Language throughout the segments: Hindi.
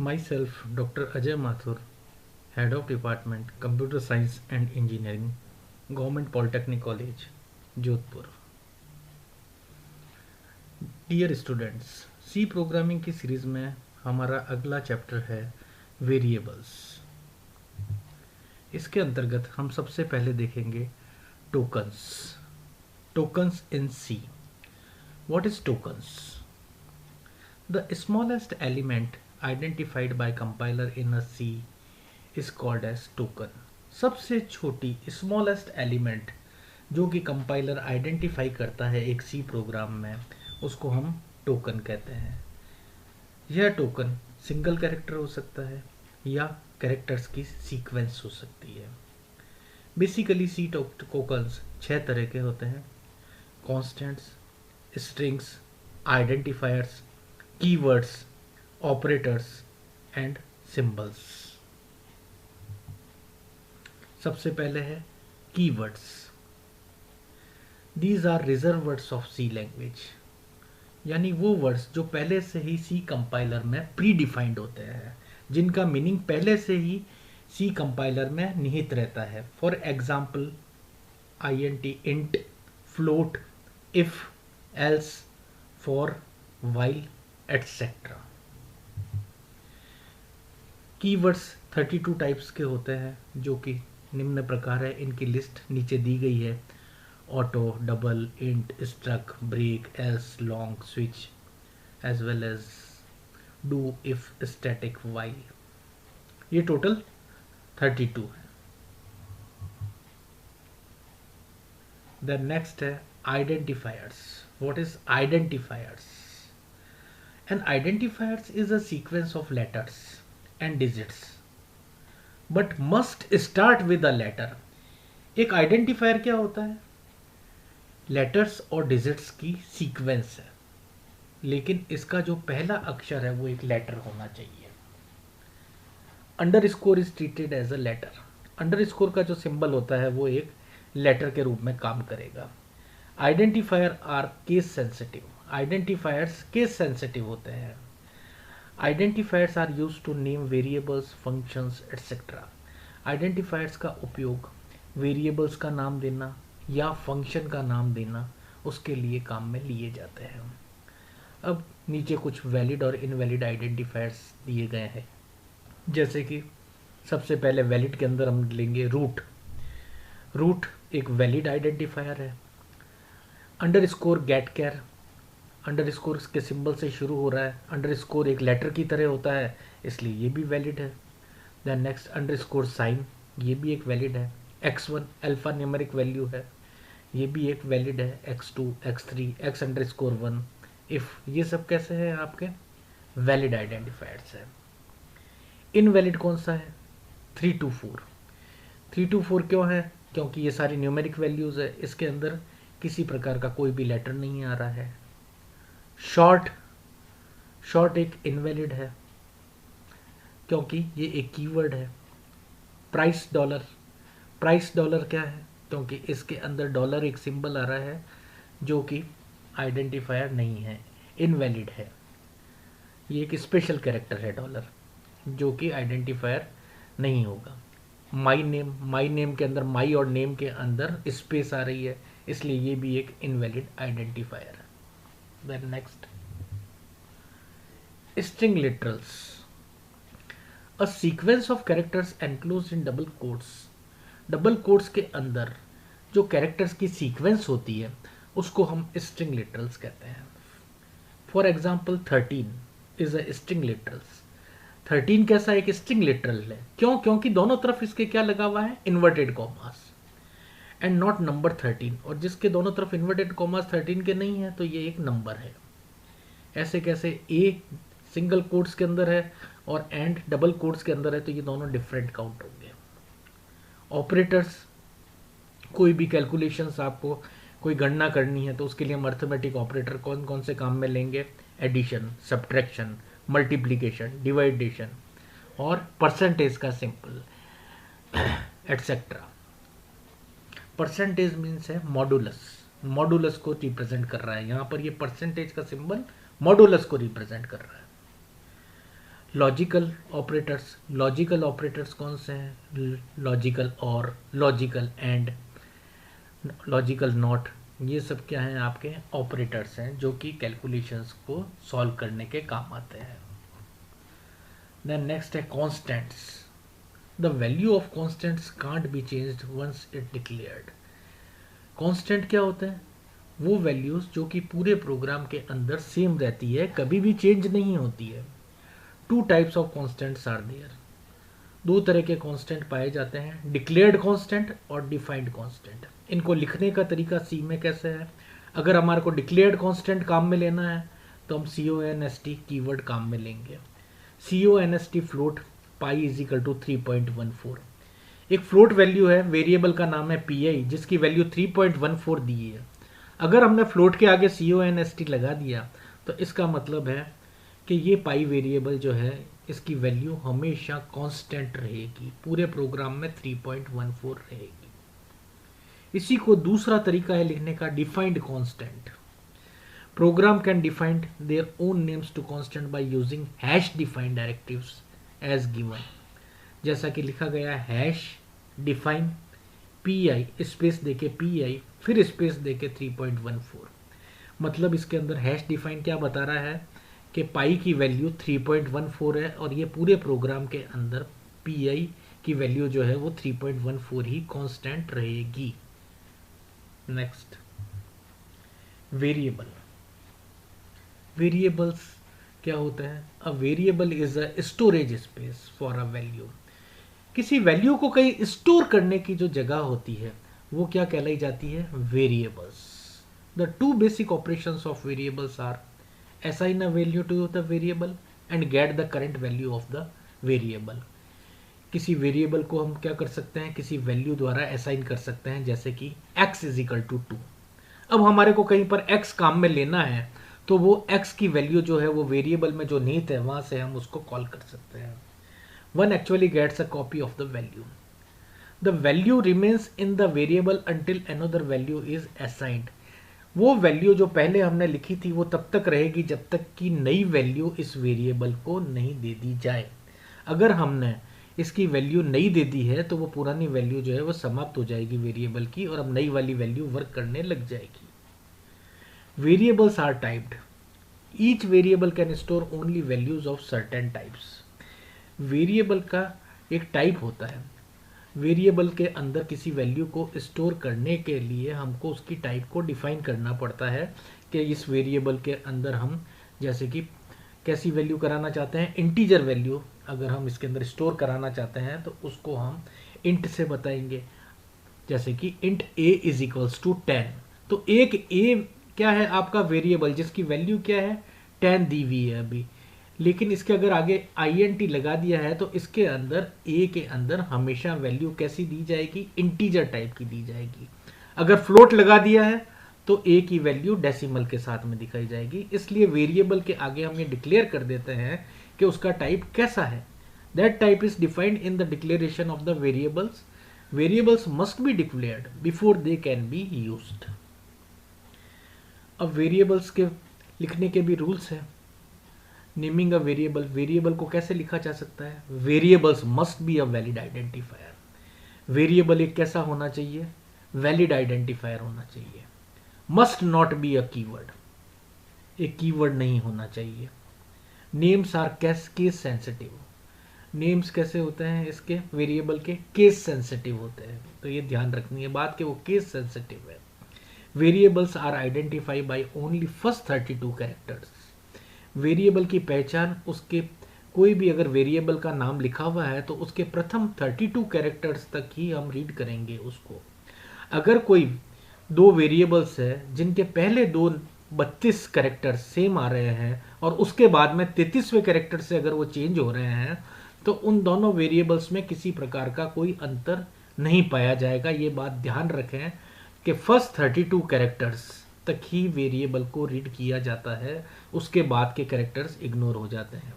Myself, Dr. Ajay Mathur, Head of Department, Computer Science and Engineering, Government Polytechnic College, Jodhpur. Dear students, C programming की सीरीज़ में हमारा अगला चैप्टर है वेरिएबल्स। इसके अंतर्गत हम सबसे पहले देखेंगे tokens. Tokens in C. What is tokens? The smallest element identified by compiler in a C is called as token. सबसे छोटी स्मॉलेस्ट एलिमेंट जो कि कंपाइलर आइडेंटिफाई करता है एक सी प्रोग्राम में, उसको हम टोकन कहते हैं। यह टोकन सिंगल कैरेक्टर हो सकता है या कैरेक्टर्स की सीक्वेंस हो सकती है। बेसिकली सी टोकन्स 6 तरह के होते हैं: constants, strings, identifiers, keywords, operators and symbols. सबसे पहले है keywords. These are reserved words of C language, यानी वो वर्ड्स जो पहले से ही सी कंपाइलर में प्री डिफाइंड होते हैं, जिनका मीनिंग पहले से ही सी कंपाइलर में निहित रहता है। For example INT, int, float, if, else, for, while etcetera. Keywords 32 types के होते हैं, जो कि निम्न प्रकार है। इनकी लिस्ट नीचे दी गई है: auto, double, int, struct, break, else, long, switch, as well as do, if, static, while. ये टोटल 32 है। देन नेक्स्ट है identifiers. What is identifiers? An identifiers is a sequence of letters and digits but must start with a letter. एक आइडेंटिफायर क्या होता है? लेटर्स और डिजिट्स की सीक्वेंस है, लेकिन इसका जो पहला अक्षर है वो एक लेटर होना चाहिए। Underscore is treated as a letter. Underscore का जो सिंबल होता है वो एक लेटर के रूप में काम करेगा। Identifier are case sensitive. Identifiers case sensitive होते हैं। Identifiers are use to name variables, functions etcetera. Identifiers का उपयोग वेरिएबल्स का नाम देना या फंक्शन का नाम देना, उसके लिए काम में लिए जाते हैं। अब नीचे कुछ वैलिड और इनवैलिड आइडेंटिफायर्स दिए गए हैं, जैसे कि सबसे पहले वैलिड के अंदर हम लेंगे रूट। रूट एक वैलिड आइडेंटिफायर है। Underscore get care, underscore के सिंबल से शुरू हो रहा है। अंडर स्कोर एक लेटर की तरह होता है, इसलिए ये भी वैलिड है। Then next underscore sign, ये भी एक वैलिड है। x1 अल्फा न्यूमेरिक वैल्यू है, ये भी एक वैलिड है। x2, x3, x under score 1, if, ये सब कैसे हैं आपके? वैलिड आइडेंटिफायर्स है। इनवैलिड कौन सा है? 3 to 4। 3 to 4 क्यों है? क्योंकि ये सारी न्यूमेरिक वैल्यूज़ है, इसके अंदर किसी प्रकार का कोई भी लेटर नहीं आ रहा है। शॉर्ट, शॉर्ट एक इनवैलिड है क्योंकि ये एक कीवर्ड है। प्राइस डॉलर, प्राइस डॉलर क्या है? क्योंकि इसके अंदर डॉलर एक सिंबल आ रहा है जो कि आइडेंटिफायर नहीं है, इनवैलिड है। ये एक स्पेशल कैरेक्टर है डॉलर, जो कि आइडेंटिफायर नहीं होगा। माई नेम, माई नेम के अंदर माई और नेम के अंदर स्पेस आ रही है, इसलिए ये भी एक इनवैलिड आइडेंटिफायर है। Then next string literals, a sequence of characters enclosed in double quotes. Double quotes के अंदर जो कैरेक्टर्स की सीक्वेंस होती है उसको हम स्ट्रिंग लिटरल्स कहते हैं। For example 13 is a string literals. 13 कैसा एक स्ट्रिंग लिटरल है? क्यों? क्योंकि दोनों तरफ इसके क्या लगा हुआ है? Inverted commas and not number 13। और जिसके दोनों तरफ इन्वर्टेड कॉमास 13 के नहीं है तो ये एक नंबर है। ऐसे कैसे? ए सिंगल कोट्स के अंदर है और एंड डबल कोट्स के अंदर है, तो ये दोनों डिफरेंट काउंट होंगे। ऑपरेटर्स, कोई भी कैलकुलेशंस आपको कोई गणना करनी है तो उसके लिए हम अर्थमेटिक ऑपरेटर कौन कौन से काम में लेंगे? एडिशन, सब्ट्रैक्शन, मल्टीप्लिकेशन, डिवाइडेशन और परसेंटेज का सिंपल एटसेट्रा। परसेंटेज मीन्स है मॉडुलस, मॉडुलस को रिप्रेजेंट कर रहा है। यहाँ पर ये परसेंटेज का सिंबल मॉडुलस को रिप्रेजेंट कर रहा है। लॉजिकल ऑपरेटर्स कौन से हैं? लॉजिकल और, लॉजिकल एंड, लॉजिकल नॉट, ये सब क्या हैं? आपके ऑपरेटर्स हैं जो कि कैलकुलेशंस को सॉल्व करने के काम आते हैं। देन नेक्स्ट है constants. The value of constants can't be changed once it declared. Constant क्या होता है? वो वैल्यूज जो कि पूरे प्रोग्राम के अंदर सेम रहती है, कभी भी चेंज नहीं होती है। Two types of constants are there. दो तरह के कांस्टेंट पाए जाते हैं, डिक्लेयर्ड कांस्टेंट और डिफाइंड कांस्टेंट। इनको लिखने का तरीका सी में कैसे है? अगर हमारे को डिक्लेयर्ड कांस्टेंट काम में लेना है तो हम CONST कीवर्ड काम में लेंगे। CONST float pi is equal to 3.14। एक फ्लोट वैल्यू है, वेरिएबल का नाम है PI, जिसकी वैल्यू 3.14 दी है। अगर हमने फ्लोट के आगे CONST लगा दिया तो इसका मतलब है कि ये पाई वेरिएबल जो है इसकी वैल्यू हमेशा कांस्टेंट रहेगी, पूरे प्रोग्राम में 3.14 रहेगी। इसी को दूसरा तरीका है लिखने का, defined constant. Program can defined their own names to constant by using hash defined directives as given. जैसा कि लिखा गया हैश डिफाइन PI स्पेस देके PI फिर स्पेस देके 3.14। मतलब इसके अंदर हैश डिफाइन क्या बता रहा है कि पाई की वैल्यू 3.14 है और ये पूरे प्रोग्राम के अंदर PI की वैल्यू जो है वो 3.14 ही कांस्टेंट रहेगी। Next, variable. वेरिएबल्स क्या होता है? A variable is a storage space for a value. किसी वैल्यू को कहीं स्टोर करने की जो जगह होती है वो क्या कहलाई जाती है? Variables. The two basic operations of variables are assign a value to the variable and get the current value of the variable। किसी वेरिएबल को हम क्या कर सकते हैं? किसी वैल्यू द्वारा असाइन कर सकते हैं, जैसे कि x इज इक्वल टू 2। अब हमारे को कहीं पर x काम में लेना है तो वो x की वैल्यू जो है वो वेरिएबल में जो निहित है वहां से हम उसको कॉल कर सकते हैं। One actually gets a copy of the value. The value remains in the variable until another value is assigned. वो वैल्यू जो पहले हमने लिखी थी वो तब तक रहेगी जब तक कि नई वैल्यू इस वेरिएबल को नहीं दे दी जाए। अगर हमने इसकी वैल्यू नहीं दे दी है तो वो पुरानी वैल्यू जो है वो समाप्त हो जाएगी वेरिएबल की और अब नई वाली वैल्यू वर्क करने लग जाएगी। Variables are typed. Each variable can store only values of certain types. Variable का एक टाइप होता है। वेरिएबल के अंदर किसी वैल्यू को स्टोर करने के लिए हमको उसकी टाइप को डिफाइन करना पड़ता है कि इस वेरिएबल के अंदर हम जैसे कि कैसी वैल्यू कराना चाहते हैं? इंटीजर वैल्यू अगर हम इसके अंदर स्टोर कराना चाहते हैं तो उसको हम इंट से बताएंगे, जैसे कि int a is equals to 10। तो एक a क्या है? आपका वेरिएबल जिसकी वैल्यू क्या है? 10 दी हुई है अभी, लेकिन इसके अगर आगे INT लगा दिया है तो इसके अंदर a के अंदर हमेशा वैल्यू कैसी दी जाएगी? इंटीजर टाइप की दी जाएगी। अगर फ्लोट लगा दिया है तो a की वैल्यू डेसिमल के साथ में दिखाई जाएगी। इसलिए वेरिएबल के आगे हम ये डिक्लेयर कर देते हैं कि उसका टाइप कैसा है। That type is defined in the declaration of the variables. Variables must be declared before they can be used. अब वेरिएबल्स के लिखने के भी रूल्स हैं। नेमिंग अ वेरिएबल, वेरिएबल को कैसे लिखा जा सकता है? Variables must be a valid identifier. Variable एक कैसा होना चाहिए? वैलिड आइडेंटिफायर होना चाहिए। Must not be a keyword, एक कीवर्ड नहीं होना चाहिए। Names are case sensitive. Names कैसे होते हैं इसके? वेरिएबल के केस सेंसिटिव होते हैं, तो ये ध्यान रखनी है बात कि वो केस सेंसिटिव है। Variables are identified by only first 32 characters. Variable की पहचान उसके कोई भी अगर वेरिएबल का नाम लिखा हुआ है तो उसके प्रथम 32 कैरेक्टर्स तक ही हम रीड करेंगे उसको। अगर कोई दो वेरिएबल्स है जिनके पहले दो 32 कैरेक्टर सेम आ रहे हैं और उसके बाद में 33वें कैरेक्टर से अगर वो चेंज हो रहे हैं तो उन दोनों वेरिएबल्स में किसी प्रकार का कोई अंतर नहीं पाया जाएगा। ये बात ध्यान रखें कि फर्स्ट 32 कैरेक्टर्स तक ही वेरिएबल को रीड किया जाता है, उसके बाद के कैरेक्टर्स इग्नोर हो जाते हैं।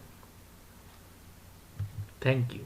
Thank you.